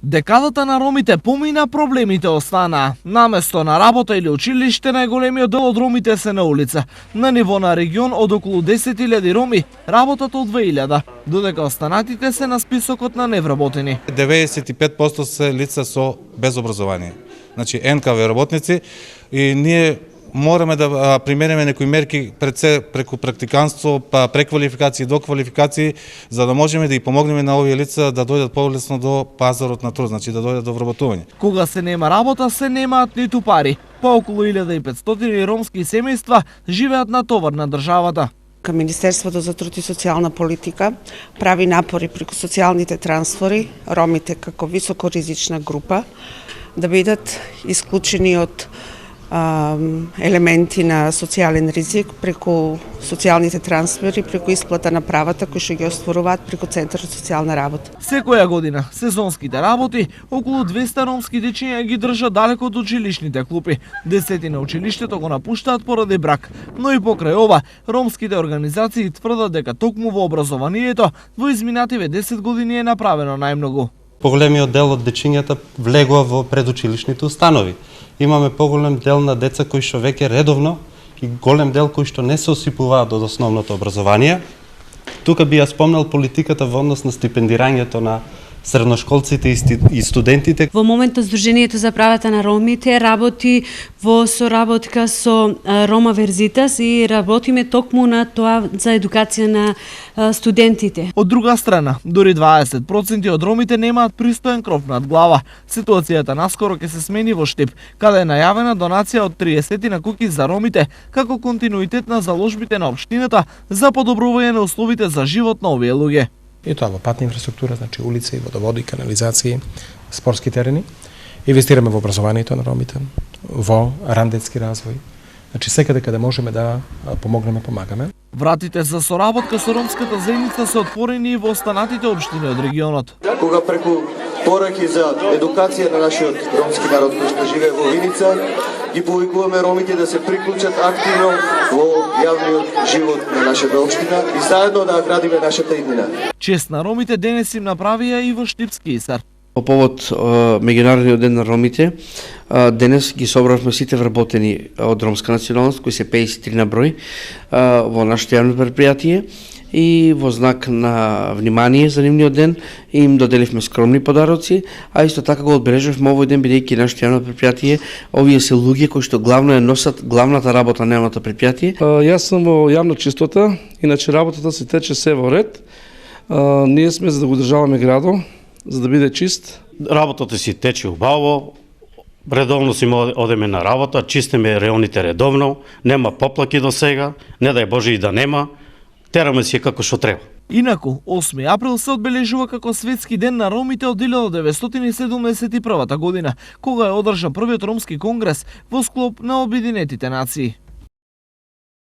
Декадата на ромите помина, проблемите останаа. Наместо на работа или училиште, најголемиот дел од ромите се на улица. На ниво на регион од околу 10.000 роми работат од 2.000, додека останатите се на списокот на невработени. 95% се лица со без образование. Значи НКВ работници, и ние мораме да примениме некои мерки пред се преку практиканство, па преквалификации, доквалификации, за да можеме да ги помогнеме на овие лица да дојдат полесно до пазарот на труд, значи да дојдат до вработување. Кога се нема работа, се немаат ниту пари. По околу 1500 ромски семејства живеат на товар на државата. Министерството за труд и социјална политика прави напори преку социјалните трансфери, ромите како високоризична група да бидат исклучени од елементи на социјален ризик преку социјалните трансфери, преку исплата на правата кои што ги остваруваат преку Центарот за социјална работа. Секоја година сезонските работи околу 200 ромски дечиња ги држат далеко од училишните клупи. Десетина училиштето го напуштаат поради брак, но и покрај ова ромските организации тврдат дека токму во образованието во изминативе 10 години е направено најмногу. Поголемиот дел од дечињата влегува во предучилишните установи. Имаме поголем дел на деца кои што веќе редовно и голем дел кои што не се осипуваат од основното образование. Тука би ја спомнал политиката во однос на стипендирањето на средношколците и студентите. Во моментот Сдруженијето за правата на ромите работи во соработка со Рома Верзитас и работиме токму на тоа за едукација на студентите. Од друга страна, дури 20% од ромите немаат пристоен кров над глава. Ситуацијата наскоро ќе се смени во Штип, каде е најавена донација од 30 на куќи за ромите, како континуитет на заложбите на општината за подобрување на условите за живот на овие луѓе. И тоа во патна инфраструктура, значи улици, водоводи, канализации, спортски терени. Инвестираме во образованието на ромите, во рандетски развој. Значи секаде каде можеме да помогнеме, помагаме. Вратите за соработка со ромската заедница се отворени и во останатите општини од регионот. Кога преку пораки за едукација на нашиот ромски народ кој што живее во Виница, ги повикуваме ромите да се приклучат активно во јавниот живот на нашата општина и заедно да градиме нашата иднина. Чест на ромите денес им направија и во Штипски Исар. По повод меѓународниот ден на ромите, денес ги собравме сите вработени од ромска националност, кои се 53 на број, во нашето јавно предпријатие, и во знак на внимание за нивниот ден им доделивме скромни подароци, а исто така го одбележавме овој ден бидејќи нашето јавно предпријатие, овие се луѓе кои што главно ја носат главната работа на јавното предпријатие. Јас сум во јавна чистота, иначе работата се тече се во ред. Ние сме за да го државаме градо, за да биде чист. Работата си тече убаво, редовно си одеме на работа, чистиме реоните редовно, нема поплаки до сега, не дај Боже и да нема, тераме си како што треба. Инаку, 8 април се одбележува како Светски ден на ромите од 1971 година, кога е одржан првиот ромски конгрес во склоп на Обединетите нации.